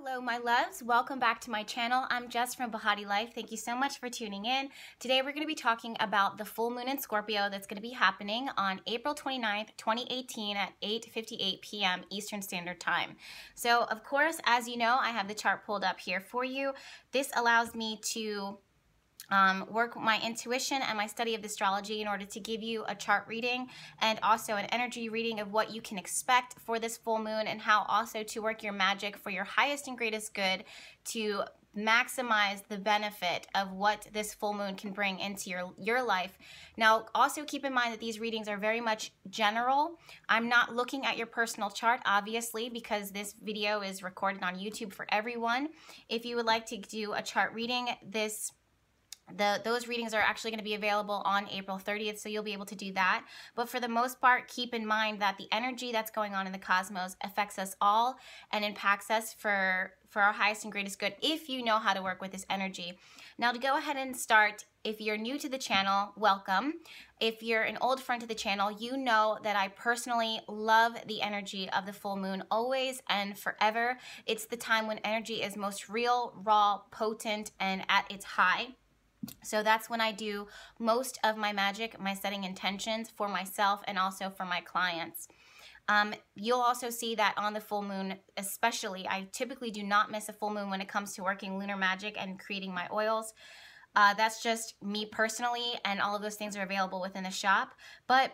Hello my loves, welcome back to my channel. I'm Jess from BehatiLife. Thank you so much for tuning in. Today we're going to be talking about the full moon in Scorpio that's going to be happening on April 29th, 2018 at 8:58 p.m. Eastern Standard Time. So of course, as you know, I have the chart pulled up here for you. This allows me to work my intuition and my study of the astrology in order to give you a chart reading and also an energy reading of what you can expect for this full moon and how also to work your magic for your highest and greatest good to maximize the benefit of what this full moon can bring into your life. Now, also keep in mind that these readings are very much general. I'm not looking at your personal chart, obviously, because this video is recorded on YouTube for everyone. If you would like to do a chart reading, those readings are actually going to be available on April 30th, so you'll be able to do that. But for the most part, keep in mind that the energy that's going on in the cosmos affects us all and impacts us for our highest and greatest good if you know how to work with this energy. Now, to go ahead and start, if you're new to the channel, welcome. If you're an old friend to the channel, you know that I personally love the energy of the full moon always and forever. It's the time when energy is most real, raw, potent, and at its high. So that's when I do most of my magic, my setting intentions for myself and also for my clients. You'll also see that on the full moon, especially, I typically do not miss a full moon when it comes to working lunar magic and creating my oils. That's just me personally, and all of those things are available within the shop. But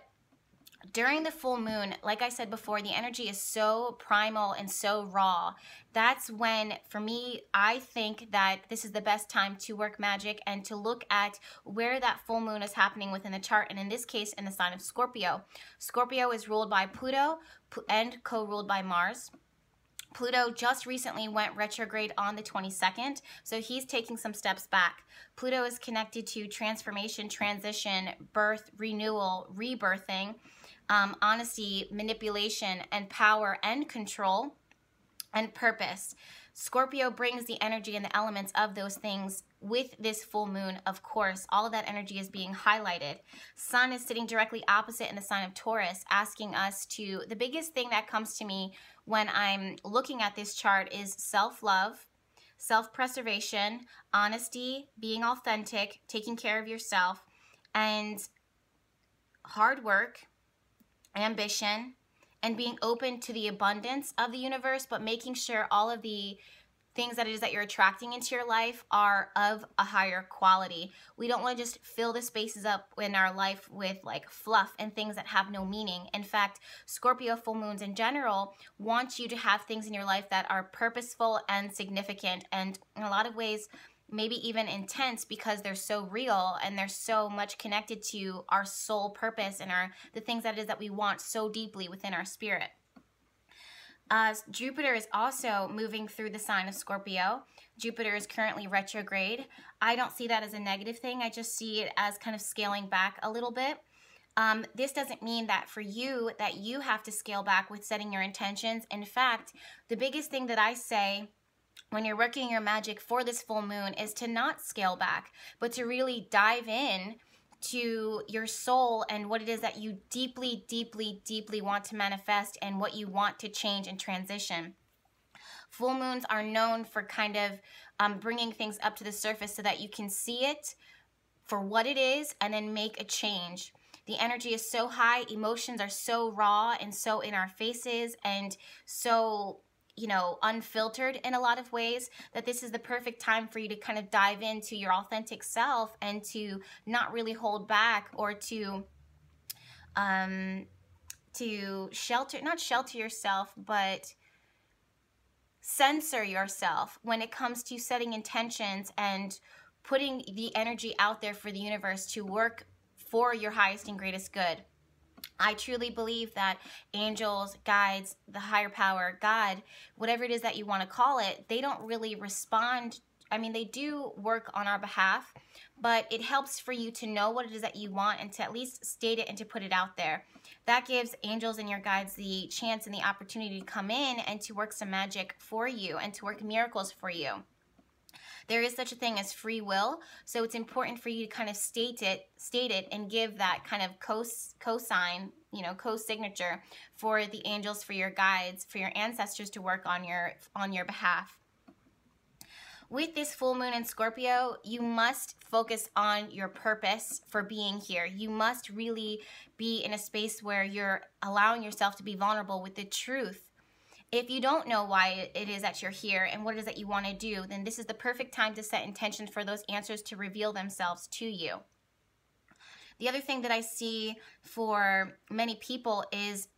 during the full moon, like I said before, the energy is so primal and so raw. That's when, for me, I think that this is the best time to work magic and to look at where that full moon is happening within the chart, and in this case, in the sign of Scorpio. Scorpio is ruled by Pluto and co-ruled by Mars. Pluto just recently went retrograde on the 22nd, so he's taking some steps back. Pluto is connected to transformation, transition, birth, renewal, rebirthing, honesty, manipulation, and power and control and purpose. Scorpio brings the energy and the elements of those things with this full moon. Of course, all of that energy is being highlighted. Sun is sitting directly opposite in the sign of Taurus, asking us to, the biggest thing that comes to me when I'm looking at this chart is self-love, self-preservation, honesty, being authentic, taking care of yourself, and hard work, ambition, and being open to the abundance of the universe, but making sure all of the things that it is that you're attracting into your life are of a higher quality. We don't want to just fill the spaces up in our life with like fluff and things that have no meaning. In fact, Scorpio full moons in general want you to have things in your life that are purposeful and significant, and in a lot of ways, maybe even intense, because they're so real and they're so much connected to our soul purpose and the things that it is that we want so deeply within our spirit. Jupiter is also moving through the sign of Scorpio. Jupiter is currently retrograde. I don't see that as a negative thing. I just see it as kind of scaling back a little bit. This doesn't mean that for you that you have to scale back with setting your intentions. In fact, the biggest thing that I say when you're working your magic for this full moon is to not scale back, but to really dive in to your soul and what it is that you deeply, deeply, deeply want to manifest and what you want to change and transition. Full moons are known for kind of bringing things up to the surface so that you can see it for what it is and then make a change. The energy is so high, emotions are so raw and so in our faces and so, you know, unfiltered in a lot of ways, that this is the perfect time for you to kind of dive into your authentic self and to not really hold back or to not shelter yourself, but censor yourself when it comes to setting intentions and putting the energy out there for the universe to work for your highest and greatest good. I truly believe that angels, guides, the higher power, God, whatever it is that you want to call it, they don't really respond. I mean, they do work on our behalf, but it helps for you to know what it is that you want and to at least state it and to put it out there. That gives angels and your guides the chance and the opportunity to come in and to work some magic for you and to work miracles for you. There is such a thing as free will, so it's important for you to kind of state it and give that kind of cosign, you know, co-signature for the angels, for your guides, for your ancestors to work on your behalf. With this full moon in Scorpio, you must focus on your purpose for being here. You must really be in a space where you're allowing yourself to be vulnerable with the truth. If you don't know why it is that you're here and what it is that you want to do, then this is the perfect time to set intention for those answers to reveal themselves to you. The other thing that I see for many people is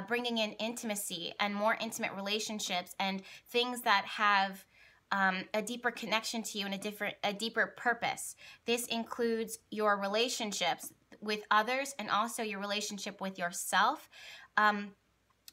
bringing in intimacy and more intimate relationships and things that have a deeper connection to you and a deeper purpose. This includes your relationships with others and also your relationship with yourself.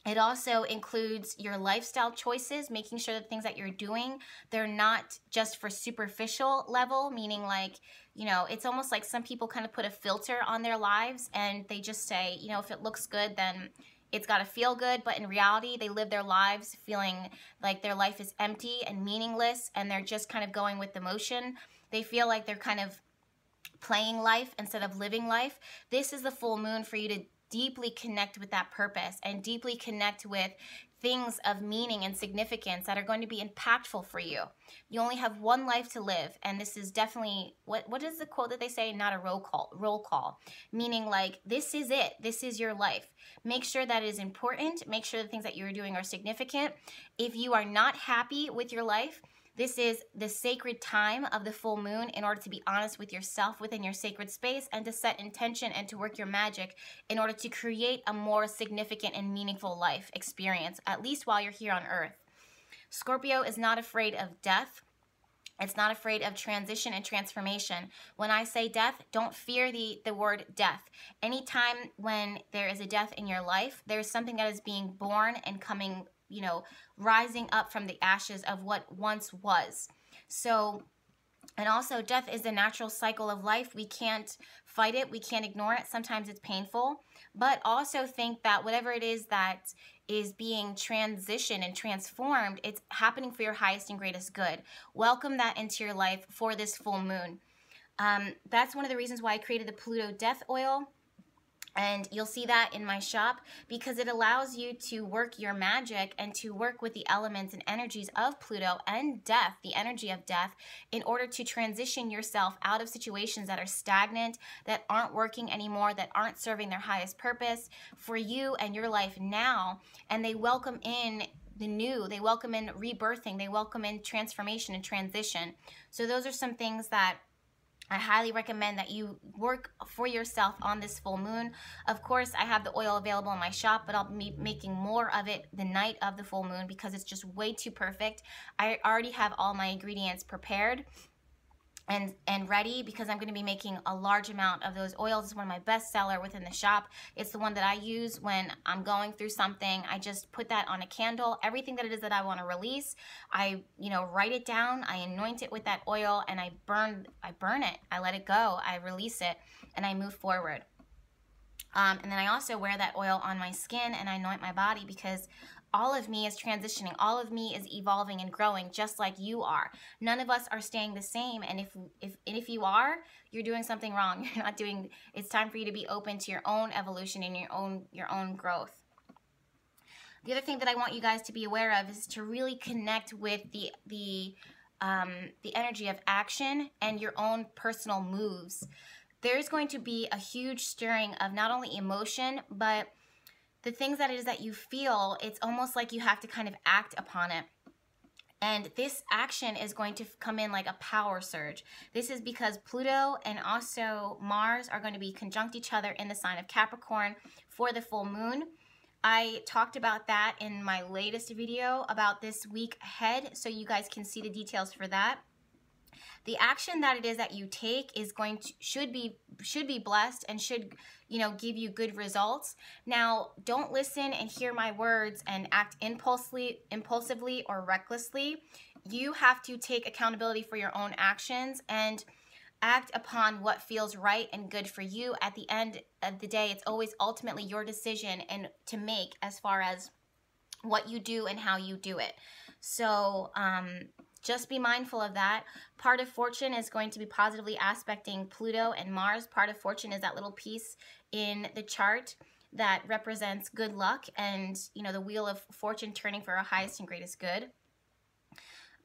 It also includes your lifestyle choices, making sure that things that you're doing, they're not just for superficial level, meaning like, you know, it's almost like some people kind of put a filter on their lives and they just say, you know, if it looks good, then it's got to feel good. But in reality, they live their lives feeling like their life is empty and meaningless, and they're just kind of going with the motion. They feel like they're kind of playing life instead of living life. This is the full moon for you to deeply connect with that purpose and deeply connect with things of meaning and significance that are going to be impactful for you. You only have one life to live, and this is definitely, what is the quote that they say? Not a roll call, meaning like this is it. This is your life. Make sure that it is important. Make sure the things that you're doing are significant. If you are not happy with your life, this is the sacred time of the full moon in order to be honest with yourself within your sacred space and to set intention and to work your magic in order to create a more significant and meaningful life experience, at least while you're here on Earth. Scorpio is not afraid of death. It's not afraid of transition and transformation. When I say death, don't fear the word death. Anytime when there is a death in your life, there's something that is being born and coming, you know, rising up from the ashes of what once was. So, and also death is the natural cycle of life. We can't fight it. We can't ignore it. Sometimes it's painful, but also think that whatever it is that is being transitioned and transformed, it's happening for your highest and greatest good. Welcome that into your life for this full moon. That's one of the reasons why I created the Pluto Death Oil. And you'll see that in my shop because it allows you to work your magic and to work with the elements and energies of Pluto and death, the energy of death, in order to transition yourself out of situations that are stagnant, that aren't working anymore, that aren't serving their highest purpose for you and your life now. And they welcome in the new, they welcome in rebirthing, they welcome in transformation and transition. So those are some things that I highly recommend that you work for yourself on this full moon. Of course, I have the oil available in my shop, but I'll be making more of it the night of the full moon because it's just way too perfect. I already have all my ingredients prepared and ready because I'm going to be making a large amount of those oils. It's one of my best seller within the shop. It's the one that I use when I'm going through something. I just put that on a candle. Everything that it is that I want to release, I, you know, write it down. I anoint it with that oil and I burn it. I let it go. I release it and I move forward. And then I also wear that oil on my skin and I anoint my body because all of me is transitioning. All of me is evolving and growing just like you are. None of us are staying the same. And if you are, you're doing something wrong. You're not doing, it's time for you to be open to your own evolution and your own growth. The other thing that I want you guys to be aware of is to really connect with the energy of action and your own personal moves. There's going to be a huge stirring of not only emotion, but the things that it is that you feel. It's almost like you have to kind of act upon it. And this action is going to come in like a power surge. This is because Pluto and also Mars are going to be conjunct each other in the sign of Capricorn for the full moon. I talked about that in my latest video about this week ahead, so you guys can see the details for that. The action that it is that you take is going to should be blessed and should, you know, give you good results. Now, don't listen and hear my words and act impulsively or recklessly. You have to take accountability for your own actions and act upon what feels right and good for you. At the end of the day, it's always ultimately your decision and to make as far as what you do and how you do it. So, just be mindful of that. Part of fortune is going to be positively aspecting Pluto and Mars. Part of fortune is that little piece in the chart that represents good luck and, you know, the wheel of fortune turning for our highest and greatest good.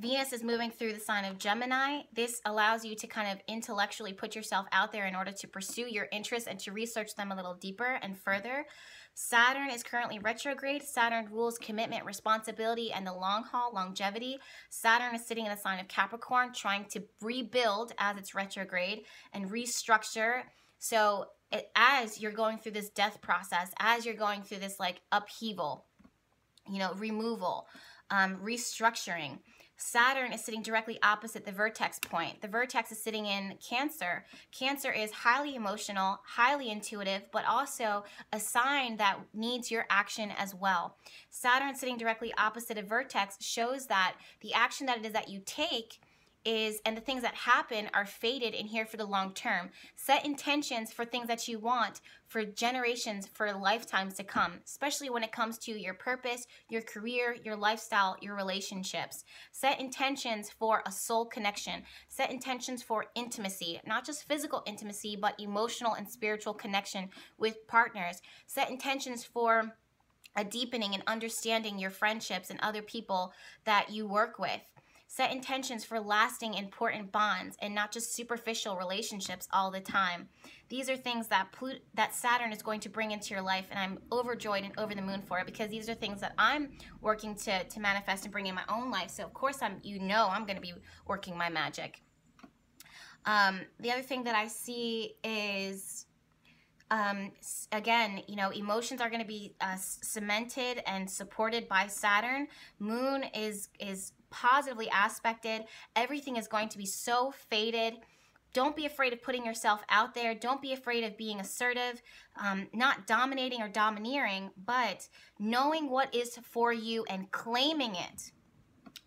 Venus is moving through the sign of Gemini. This allows you to kind of intellectually put yourself out there in order to pursue your interests and to research them a little deeper and further. Saturn is currently retrograde. Saturn rules commitment, responsibility, and the long haul, longevity. Saturn is sitting in the sign of Capricorn, trying to rebuild as it's retrograde and restructure. So as you're going through this death process, as you're going through this like upheaval, you know, removal, restructuring, Saturn is sitting directly opposite the vertex point. The vertex is sitting in Cancer. Cancer is highly emotional, highly intuitive, but also a sign that needs your action as well. Saturn sitting directly opposite a vertex shows that the action that it is that you take and the things that happen are fated in here for the long term. Set intentions for things that you want for generations, for lifetimes to come, especially when it comes to your purpose, your career, your lifestyle, your relationships. Set intentions for a soul connection. Set intentions for intimacy, not just physical intimacy, but emotional and spiritual connection with partners. Set intentions for a deepening and understanding your friendships and other people that you work with. Set intentions for lasting, important bonds and not just superficial relationships all the time. These are things that Saturn is going to bring into your life, and I'm overjoyed and over the moon for it, because these are things that I'm working to manifest and bring in my own life. So of course I'm going to be working my magic. The other thing that I see is, again, you know, emotions are going to be cemented and supported by Saturn. Moon is positively aspected. Everything is going to be so fated. Don't be afraid of putting yourself out there. Don't be afraid of being assertive, not dominating or domineering, but knowing what is for you and claiming it,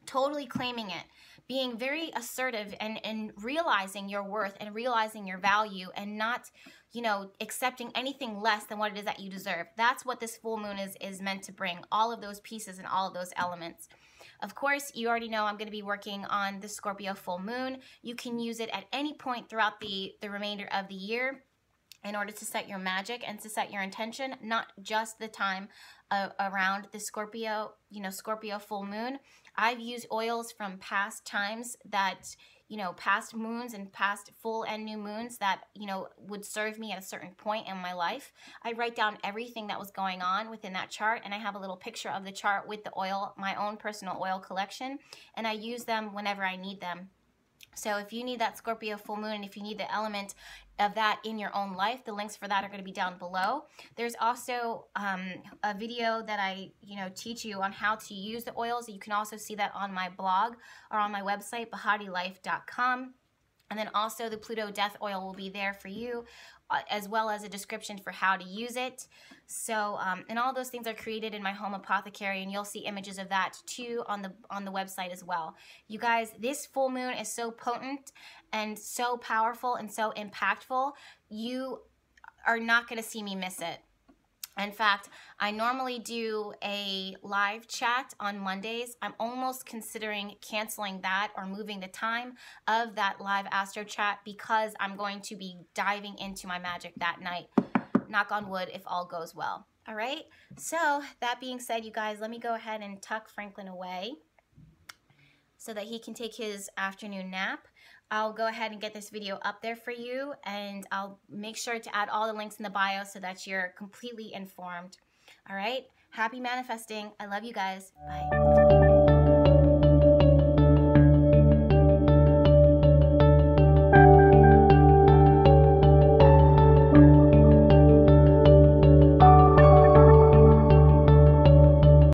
totally claiming it. Being very assertive and realizing your worth and realizing your value, and not, you know, accepting anything less than what it is that you deserve. That's what this full moon is meant to bring, all of those pieces and all of those elements. Of course, you already know I'm going to be working on the Scorpio full moon. You can use it at any point throughout the remainder of the year in order to set your magic and to set your intention, not just the time around the Scorpio, you know, Scorpio full moon. I've used oils from past times that, you know, past moons and past full and new moons that, you know, would serve me at a certain point in my life. I write down everything that was going on within that chart, and I have a little picture of the chart with the oil, my own personal oil collection, and I use them whenever I need them. So if you need that Scorpio full moon, and if you need the element of that in your own life, the links for that are going to be down below. There's also a video that I, you know, teach you on how to use the oils. You can also see that on my blog or on my website, BehatiLife.com. And then also the Pluto Death Oil will be there for you, as well as a description for how to use it. So, and all those things are created in my home apothecary, and you'll see images of that too on the website as well. You guys, this full moon is so potent and so powerful and so impactful. You are not going to see me miss it. In fact, I normally do a live chat on Mondays. I'm almost considering canceling that or moving the time of that live astro chat, because I'm going to be diving into my magic that night. Knock on wood if all goes well. All right? So that being said, you guys, let me go ahead and tuck Franklin away so that he can take his afternoon nap. I'll go ahead and get this video up there for you, and I'll make sure to add all the links in the bio so that you're completely informed. All right? Happy manifesting. I love you guys. Bye.